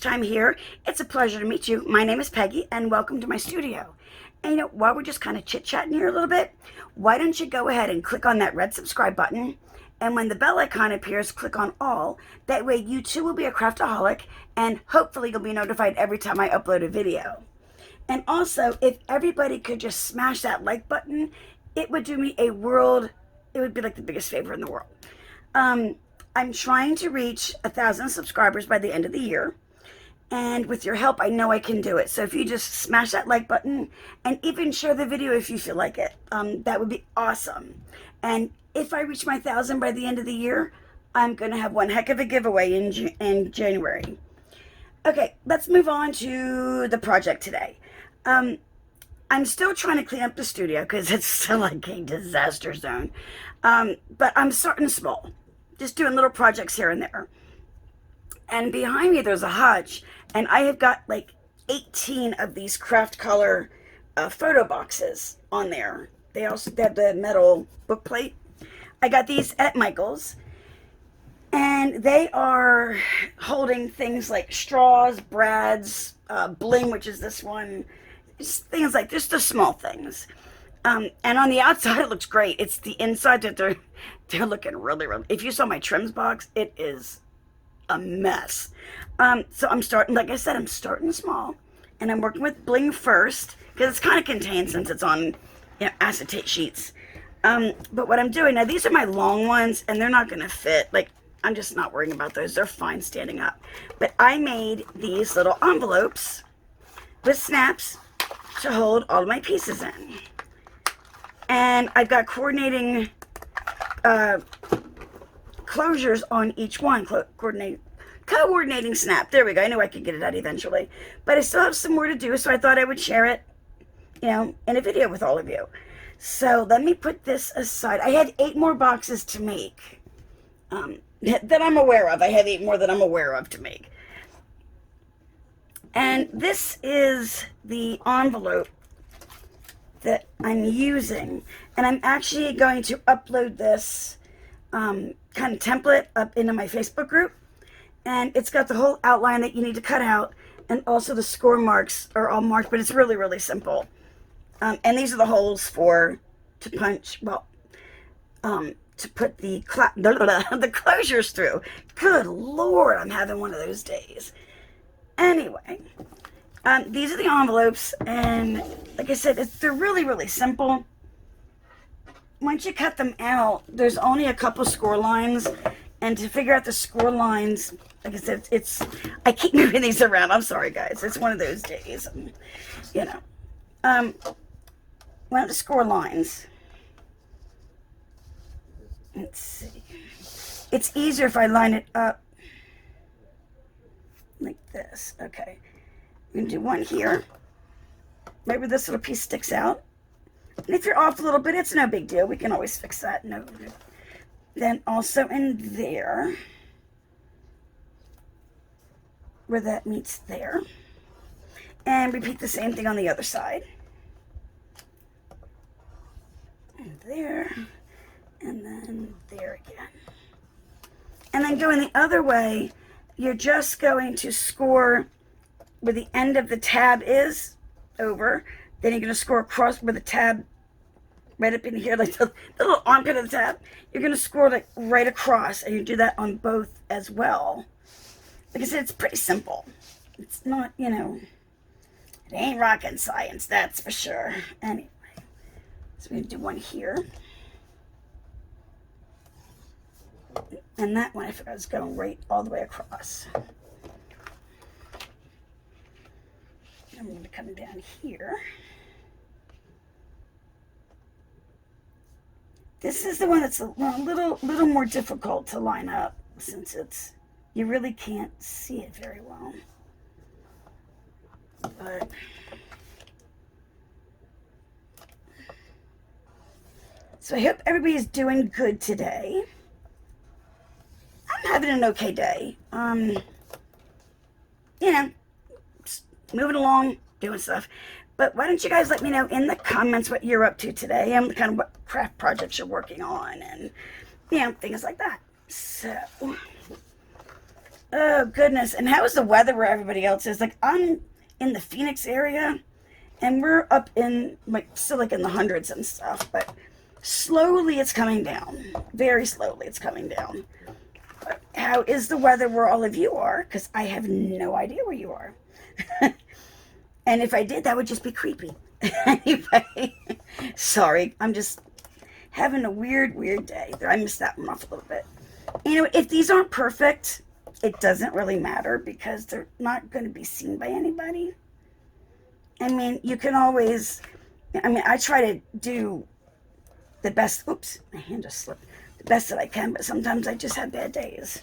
first time here, it's a pleasure to meet you. My name is Peggy, and welcome to my studio. And while we're just kind of chit-chatting here a little bit, why don't you go ahead and click on that red subscribe button, and when the bell icon appears, click on all. That way you too will be a craftaholic, and hopefully you'll be notified every time I upload a video. And also, if everybody could just smash that like button, it would do me it would be like the biggest favor in the world. I'm trying to reach 1,000 subscribers by the end of the year. And with your help, I know I can do it. So if you just smash that like button and even share the video if you feel like it, that would be awesome. And if I reach my 1,000 by the end of the year, I'm going to have one heck of a giveaway in January. Okay, let's move on to the project today. I'm still trying to clean up the studio because it's still like a disaster zone. But I'm starting small, just doing little projects here and there. And behind me there's a hutch, and I have got like 18 of these craft color photo boxes on there. They also have the metal book plate. I got these at Michael's, and they are holding things like straws, brads, bling, which is this one, just things like just the small things. And on the outside it looks great. It's the inside that they're looking really, really. If you saw my trims box, it is a mess. So I'm starting, like I said, I'm starting small, and I'm working with bling first because it's kind of contained since it's on, acetate sheets. But what I'm doing now, these are my long ones, and they're not going to fit. Like, I'm just not worrying about those. They're fine standing up. But I made these little envelopes with snaps to hold all of my pieces in. And I've got coordinating closures on each one. Coordinating snap. There we go. I knew I could get it out eventually. But I still have some more to do, so I thought I would share it, in a video with all of you. So let me put this aside. I had 8 more boxes to make that I'm aware of. I have 8 more that I'm aware of to make. And this is the envelope that I'm using. And I'm actually going to upload this kind of template up into my Facebook group. And it's got the whole outline that you need to cut out. And also the score marks are all marked, but it's really, really simple. And these are the holes to punch, to put the closures through. Good Lord, I'm having one of those days. Anyway, these are the envelopes, and like I said, they're really, really simple. Once you cut them out, there's only a couple score lines, and to figure out the score lines, like I said, I keep moving these around. I'm sorry, guys. It's one of those days, one of the score lines. Let's see. It's easier if I line it up like this. Okay. I'm going to do one here. Maybe this little piece sticks out. And if you're off a little bit, it's no big deal. We can always fix that. No. Then also in there, where that meets there. And repeat the same thing on the other side. And there. And then there again. And then going the other way, you're just going to score where the end of the tab is over. Then you're going to score across where the tab, right up in here, like the little armpit of the tab. You're going to score like right across, and you do that on both as well. Like I said, it's pretty simple. It's not, it ain't rocket science, that's for sure. Anyway, so we're going to do one here. And that one, I forgot, was going right all the way across. I'm going to come down here. This is the one that's a little more difficult to line up, since you really can't see it very well. But so I hope everybody's doing good today. I'm having an okay day. Just moving along, doing stuff. But why don't you guys let me know in the comments what you're up to today and kind of what craft projects you're working on and, things like that. So, Oh, goodness. And how is the weather where everybody else is? Like, I'm in the Phoenix area, and we're up in, like, still like in the hundreds and stuff, but slowly it's coming down. Very slowly it's coming down. But how is the weather where all of you are? Because I have no idea where you are. And if I did, that would just be creepy. Anyway, sorry. I'm just having a weird day. I missed that one off a little bit. You know, if these aren't perfect, it doesn't really matter because they're not going to be seen by anybody. I mean, you can always, I try to do the best, oops, my hand just slipped, the best that I can, but sometimes I just have bad days.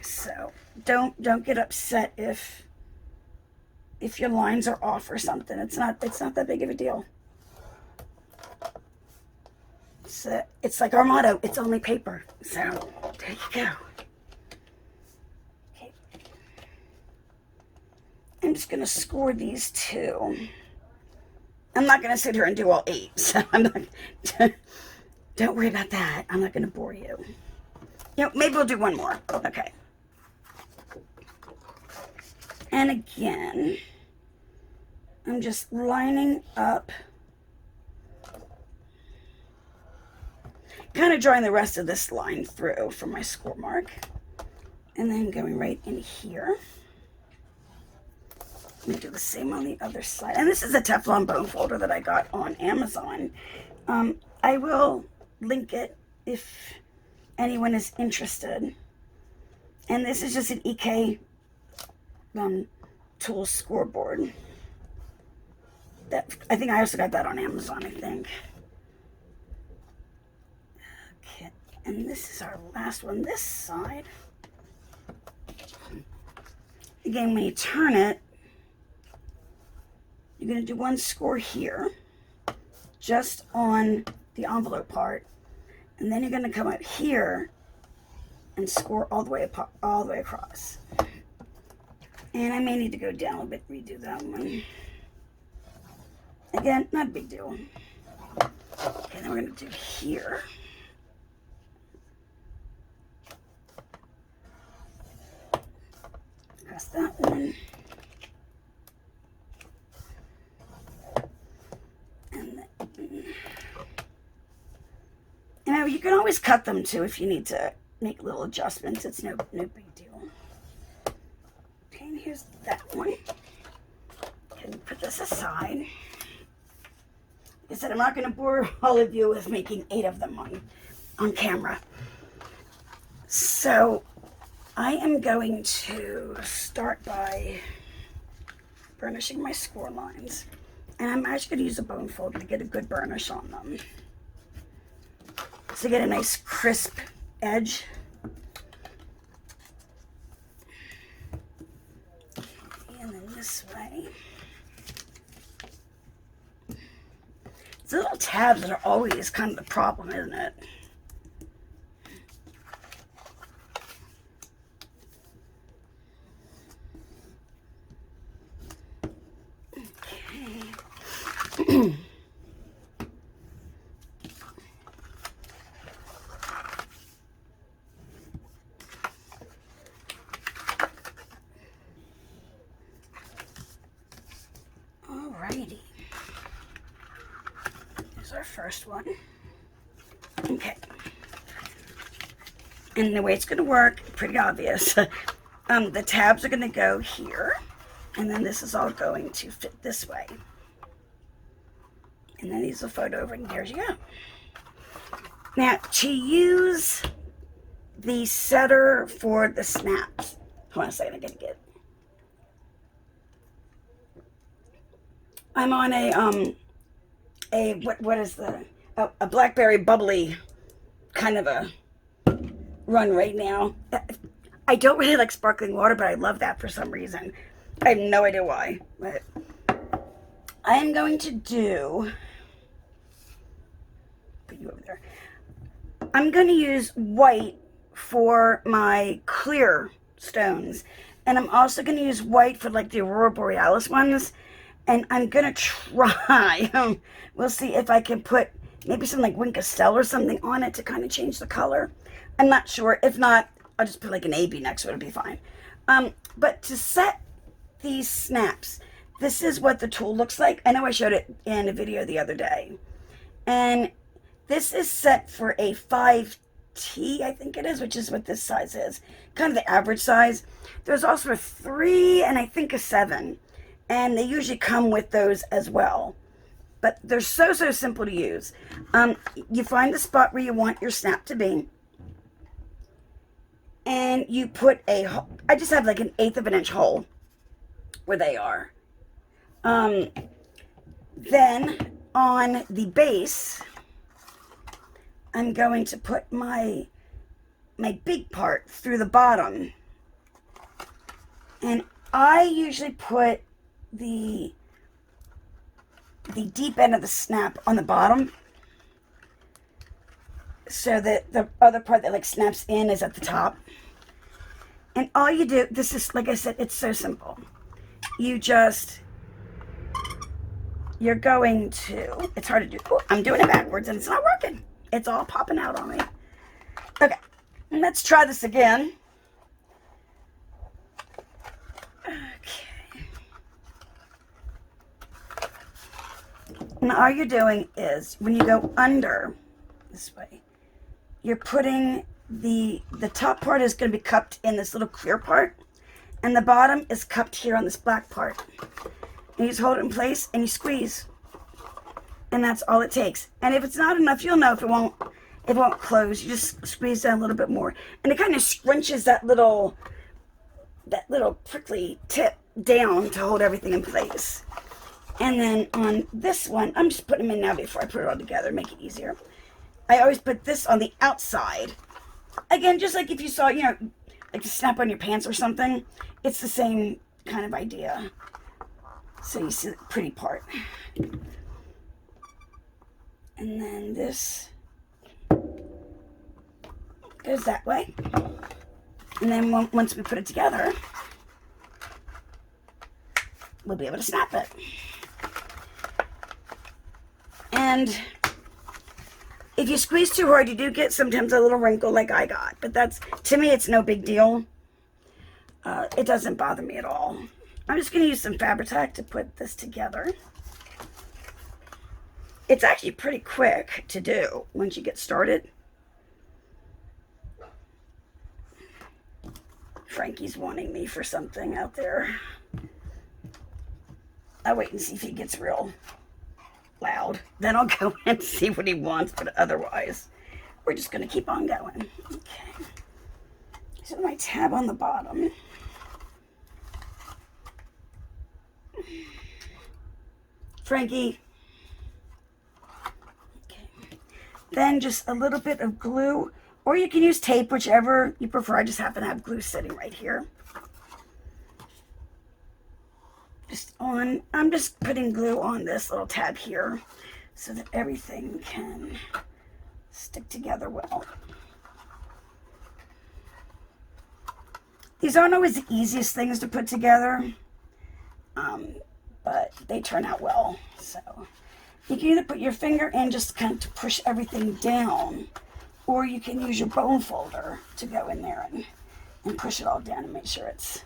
So don't get upset if your lines are off or something. It's not that big of a deal. It's like our motto, it's only paper. So there you go. Okay. I'm just gonna score these two. I'm not gonna sit here and do all 8, so I'm not. Don't worry about that. I'm not gonna bore you. You know, maybe we'll do one more. Okay. And again, I'm just lining up, kind of drawing the rest of this line through for my score mark, and then going right in here. I'm going to do the same on the other side. And this is a Teflon bone folder that I got on Amazon. I will link it if anyone is interested. And this is just an EK Tools scoreboard. I think I also got that on Amazon, I think. Okay, and this is our last one, this side. Again, when you turn it, you're going to do one score here, just on the envelope part, and then you're going to come up here and score all the way across. And I may need to go down a bit, redo that one. Again, not a big deal. Okay, then we're going to do here. Across that one. And then, you know, you can always cut them too if you need to make little adjustments. It's no big deal. Okay, and here's that one. Okay, put this aside. Like I said, I'm not going to bore all of you with making 8 of them on camera. So I am going to start by burnishing my score lines. And I'm actually going to use a bone folder to get a good burnish on them. So get a nice crisp edge. And then this way. The little tabs that are always kind of the problem, isn't it? Okay. Alrighty. Here's our first one. Okay. And the way it's going to work, pretty obvious. The tabs are going to go here. And then this is all going to fit this way. And then these will fold over, and there you go. Now, to use the setter for the snaps, hold on a second, I gotta get it. I'm on what is a blackberry bubbly kind of a run right now. I don't really like sparkling water, but I love that for some reason. I have no idea why, but I am going to do, put you over there. I'm going to use white for my clear stones, and I'm also going to use white for like the Aurora Borealis ones, and I'm going to try, we'll see if I can put maybe some like Winkestell or something on it to kind of change the color. I'm not sure. If not, I'll just put like an AB next to it. It'll be fine. But to set these snaps, this is what the tool looks like. I know I showed it in a video the other day. And this is set for a 5T, I think it is, which is what this size is. Kind of the average size. There's also a 3 and I think a 7. And they usually come with those as well. But they're so simple to use. You find the spot where you want your snap to be. And you put I just have like an 1/8 of an inch hole where they are. Then on the base, I'm going to put my big part through the bottom. And I usually put the deep end of the snap on the bottom, so that the other part that like snaps in is at the top. And all you do, this is, like I said, it's so simple. You're going to, it's hard to do. Oh, I'm doing it backwards and it's not working. It's all popping out on me. Okay, let's try this again. Okay. Now all you're doing is, when you go under this way, you're putting the top part is going to be cupped in this little clear part, and the bottom is cupped here on this black part. And you just hold it in place and you squeeze, and that's all it takes. And if it's not enough, you'll know if it won't close. You just squeeze down a little bit more, and it kind of scrunches that little prickly tip down to hold everything in place. And then on this one, I'm just putting them in now before I put it all together, make it easier. I always put this on the outside. Again, just like if you saw, like the snap on your pants or something, it's the same kind of idea. So you see the pretty part. And then this goes that way. And then once we put it together, we'll be able to snap it. And if you squeeze too hard, you do get sometimes a little wrinkle like I got. But that's, to me, it's no big deal. It doesn't bother me at all. I'm just going to use some Fabri-Tac to put this together. It's actually pretty quick to do once you get started. Frankie's wanting me for something out there. I'll wait and see if he gets real loud. Then I'll go and see what he wants, but otherwise, we're just going to keep on going. Okay. So my tab on the bottom. Frankie. Okay. Then just a little bit of glue, or you can use tape, whichever you prefer. I just happen to have glue sitting right here. I'm just putting glue on this little tab here so that everything can stick together well. These aren't always the easiest things to put together, but they turn out well. So you can either put your finger in just kind of to push everything down, or you can use your bone folder to go in there and push it all down and make sure it's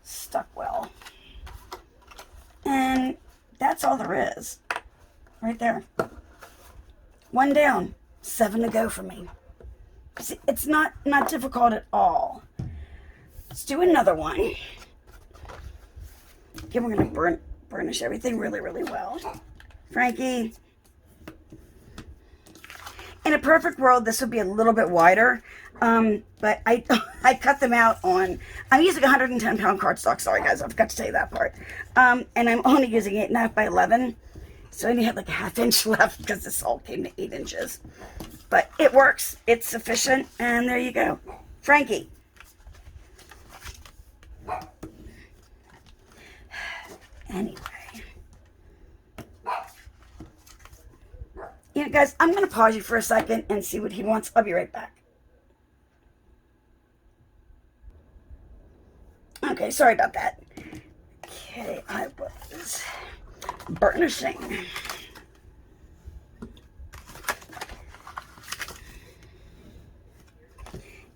stuck well. And that's all there is. Right there. One down, 7 to go for me. See, it's not difficult at all. Let's do another one. Again, we're going to burnish everything really, really well. Frankie. In a perfect world, this would be a little bit wider. But I cut them out on, I'm using 110-pound cardstock. Sorry, guys, I forgot to tell you that part. And I'm only using 8.5 by 11. So I only have like a 1/2 inch left because this all came to 8 inches. But it works. It's sufficient. And there you go. Frankie. Anyway. You know, guys, I'm going to pause you for a second and see what he wants. I'll be right back. Okay, sorry about that. Okay, I was burnishing.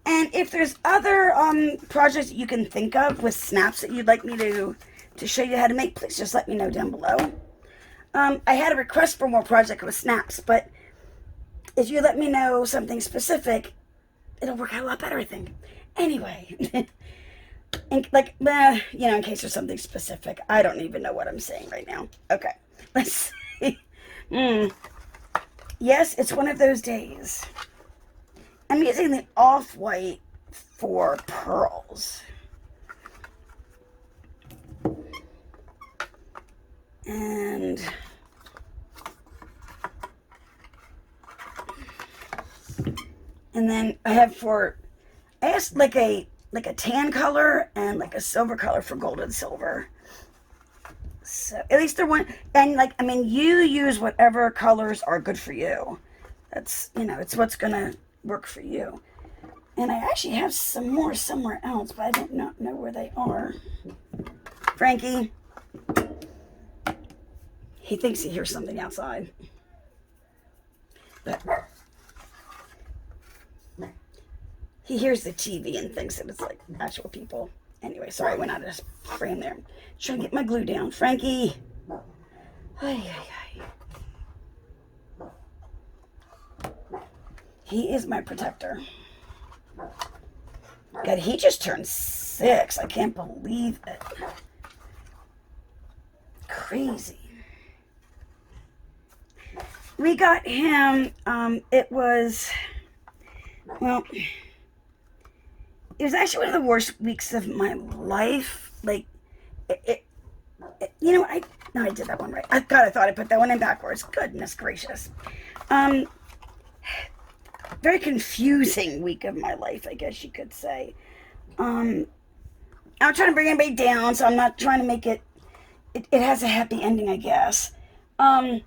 And if there's other projects that you can think of with snaps that you'd like me to show you how to make, please just let me know down below. I had a request for more projects with snaps, but if you let me know something specific, it'll work out a lot better, I think. Anyway, and like, you know, in case there's something specific. I don't even know what I'm saying right now. Okay, let's see. Yes, it's one of those days. I'm using the off-white for pearls. And then I asked like a tan color and like a silver color for gold and silver. So at least they're one, and like, I mean, you use whatever colors are good for you. That's, you know, it's what's gonna work for you. And I actually have some more somewhere else, but I don't know where they are. Frankie, he thinks he hears something outside, but he hears the TV and thinks that it's like actual people. Anyway, sorry, I went out of frame there. Trying to get my glue down. Frankie. He is my protector. God, he just turned 6. I can't believe it. Crazy. We got him, it was actually one of the worst weeks of my life. Like, you know, I did that one right. I thought I put that one in backwards. Goodness gracious. Very confusing week of my life, I guess you could say. I'm not trying to bring anybody down, so I'm not trying to make it has a happy ending, I guess. My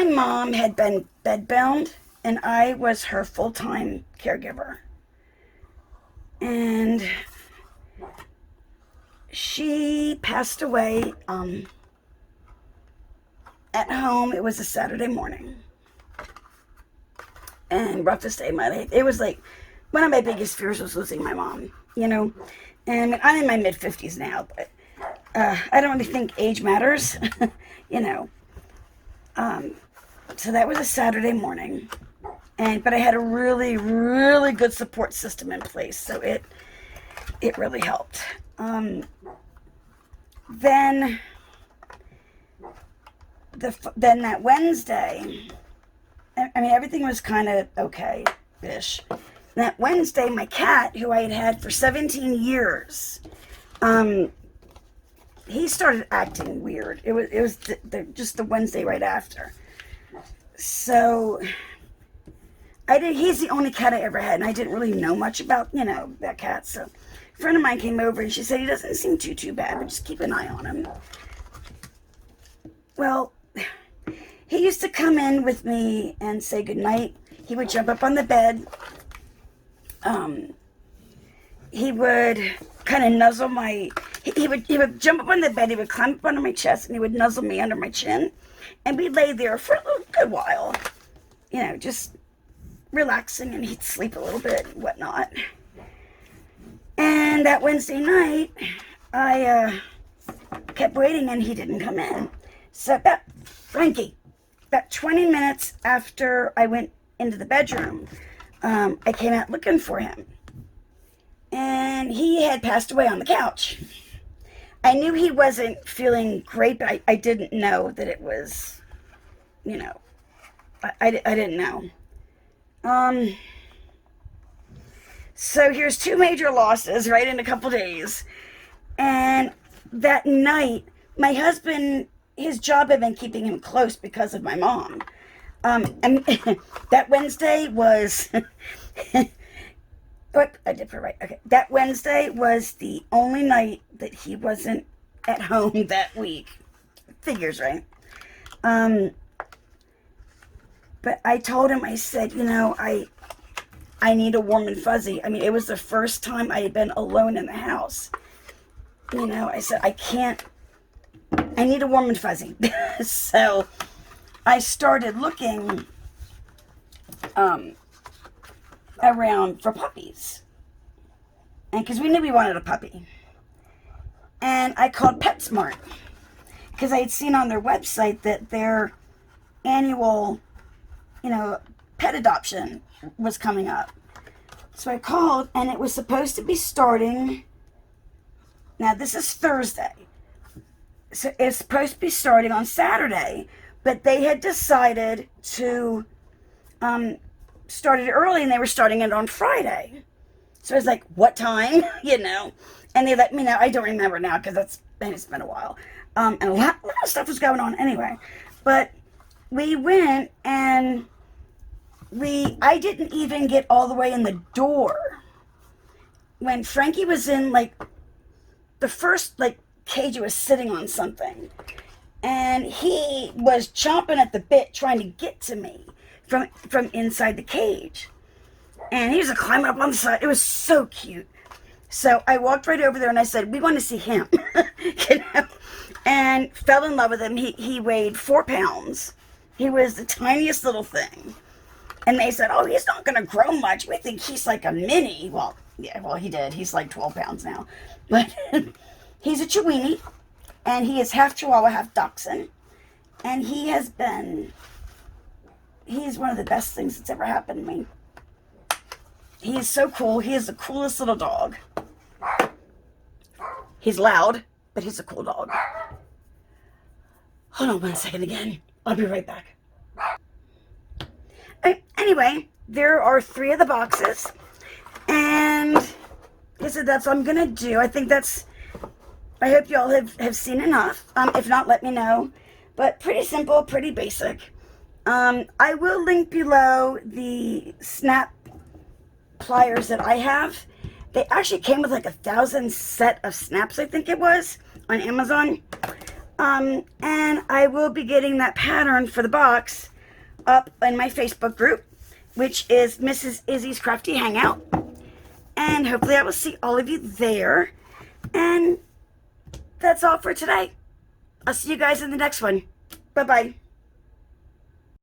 mom had been bedbound, and I was her full-time caregiver. And she passed away at home. It was a Saturday morning. And roughest day of my life. It was like, one of my biggest fears was losing my mom, you know. And I'm in my mid-50s now, but I don't really think age matters, you know. So that was a Saturday morning. But I had a really, really good support system in place, so it really helped. Then that Wednesday, I mean, everything was kind of okay-ish. That Wednesday, my cat, who I had for 17 years, he started acting weird. It was just the Wednesday right after. So he's the only cat I ever had, and I didn't really know much about, you know, that cat. So a friend of mine came over, and she said, he doesn't seem too bad, but just keep an eye on him. Well, he used to come in with me and say goodnight. He would jump up on the bed. He would kind of nuzzle he would jump up on the bed, he would climb up under my chest, and he would nuzzle me under my chin. And we'd lay there for a good while, you know, just relaxing, and he'd sleep a little bit and whatnot. And that Wednesday night, I kept waiting, and he didn't come in. So about 20 minutes after I went into the bedroom, I came out looking for him. And he had passed away on the couch. I knew he wasn't feeling great, but I didn't know that it was, you know, I didn't know. So here's 2 major losses right in a couple days. And that night, my husband, his job had been keeping him close because of my mom. And that Wednesday was... But I did put it right. Okay. That Wednesday was the only night that he wasn't at home that week. Figures, right? But I told him, I said, you know, I need a warm and fuzzy. I mean, it was the first time I had been alone in the house. You know, I said, I need a warm and fuzzy. So I started looking around for puppies. And because we knew we wanted a puppy. And I called PetSmart because I had seen on their website that their annual, pet adoption was coming up. So I called, and it was supposed to be starting. Now, this is Thursday. So it's supposed to be starting on Saturday, but they had decided to start it early, and they were starting it on Friday. So I was like, what time? And they let me know. I don't remember now because it's been a while. And a lot of stuff was going on anyway. But we went, and I didn't even get all the way in the door. When Frankie was in, the first, cage, was sitting on something. And he was chomping at the bit trying to get to me from inside the cage. And he was climbing up on the side. It was so cute. So I walked right over there and I said, we want to see him. And fell in love with him. He weighed 4 pounds. He was the tiniest little thing. And they said, oh, he's not going to grow much. We think he's like a mini. Well, yeah, he did. He's like 12 pounds now. But he's a Chiweenie. And he is half Chihuahua, half Dachshund. And he's one of the best things that's ever happened to me. He is so cool. He is the coolest little dog. He's loud, but he's a cool dog. Hold on 1 second again. I'll be right back. Anyway, there are 3 of the boxes. And I said that's what I'm going to do. I hope you all have seen enough. If not, let me know. But pretty simple, pretty basic. I will link below the snap pliers that I have. They actually came with 1,000 set of snaps, I think it was, on Amazon. And I will be getting that pattern for the box up in my Facebook group, which is Mrs. Izzy's Crafty Hangout. And hopefully I will see all of you there. And that's all for today. I'll see you guys in the next one. Bye-bye.